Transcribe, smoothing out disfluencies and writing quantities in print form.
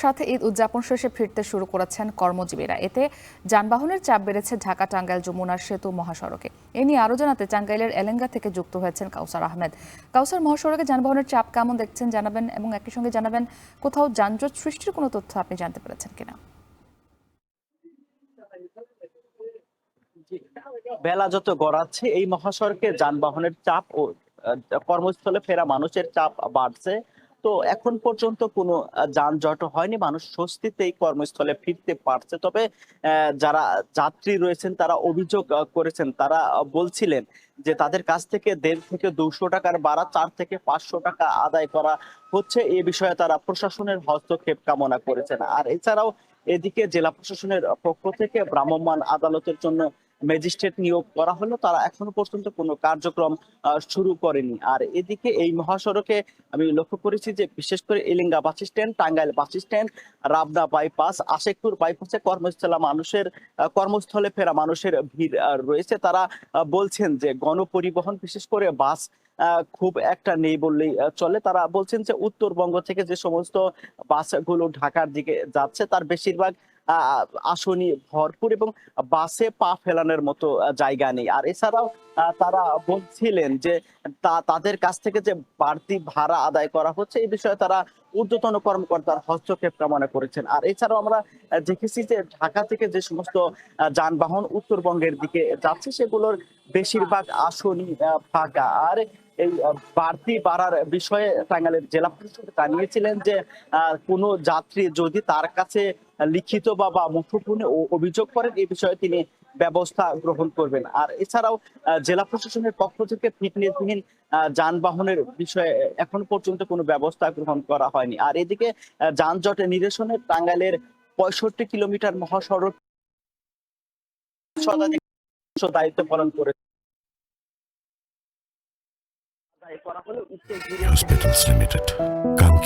সাথে ঈদ উদযাপন শেষে ফিরতে শুরু করেছেন কর্মজীবীরা। এতে যানবাহনের চাপ বেড়েছে ঢাকা টাঙ্গাইল যমুনার সেতু মহাসড়কে। এ নিয়ে আরও জানাতে টাঙ্গাইলের এলেঙ্গা থেকে যুক্ত হয়েছেন কাউসার আহমেদ। কাউসার, মহাসড়কে যানবাহনের চাপ কেমন দেখছেন জানাবেন, এবং একই সঙ্গে জানাবেন কোথাও যানজট সৃষ্টির কোনো তথ্য আপনি জানতে পেরেছেন কিনা। বেলা যত গড়াচ্ছে এই মহাসড়কে যানবাহনের চাপ ও কর্মস্থলে ফেরা মানুষের চাপ বাড়ছে। তো এখন পর্যন্ত কোনো যানজট হয়নি, মানুষ স্বস্তিতে এই কর্মস্থলে ফিরতে পারছে। তবে যারা যাত্রী রয়েছেন তারা অভিযোগ করেছেন, তারা বলছিলেন যে তাদের কাছ থেকে 1.5 থেকে 200 টাকার ভাড়া 4 থেকে 500 টাকা আদায় করা হচ্ছে। এ বিষয়ে তারা প্রশাসনের হস্তক্ষেপ কামনা করেছেন। আর এছাড়াও এদিকে জেলা প্রশাসনের পক্ষ থেকে ভ্রাম্যমাণ আদালতের জন্য ম্যাজিস্ট্রেট নিয়োগ করা হলো, তারা এখনো পর্যন্ত কোনো কার্যক্রম শুরু করেনি। আর এদিকে এই মহাসড়কে আমি লক্ষ্য করেছি যে বিশেষ করে Elenga bus stand, Tangail bus stand, Rabna bypass, Ashekpur বাইপাসে কর্মস্থলে ফেরা মানুষের ভিড় রয়েছে। তারা বলছেন যে গণপরিবহন বিশেষ করে বাস খুব একটা নেই বললেই চলে। তারা বলছেন যে উত্তরবঙ্গ থেকে যে সমস্ত বাসগুলো ঢাকার দিকে যাচ্ছে তার বেশিরভাগ আসনই ভরপুর এবং বাসে পা ফেলানোর মতো জায়গা নেই। আর এছাড়াও তারা বলছিলেন যে তাদের কাছ থেকে যে বাড়তি ভাড়া আদায় করা হচ্ছে এই বিষয়ে তারা ঊর্ধ্বতন কর্মকর্তার হস্তক্ষেপ কামনা করেছেন। আর এছাড়াও আমরা দেখেছি যে ঢাকা থেকে যে সমস্ত যানবাহন উত্তরবঙ্গের দিকে যাচ্ছে সেগুলোর বেশিরভাগ আসনই ফাঁকা। আর এই বাড়তি ভাড়ার বিষয়ে টাঙ্গাইলের জেলা প্রশাসক জানিয়েছিলেন যে কোনো যাত্রী যদি তার কাছে লিখিত বা মুঠোফোনে অভিযোগ করেন এই বিষয়ে তিনি ব্যবস্থা গ্রহণ করবেন। আর এছাড়াও জেলা প্রশাসনের পক্ষ থেকে ফিটনেসবিহীন যানবাহনের বিষয়ে এখন পর্যন্ত কোনো ব্যবস্থা গ্রহণ করা হয়নি। আর এদিকে যানজটের নিরসনে টাঙ্গাইলের 65 কিলোমিটার মহাসড়ক শতাধিক দায়িত্ব পালন করে Hospitals Limited, কাঙ্ক্ষিত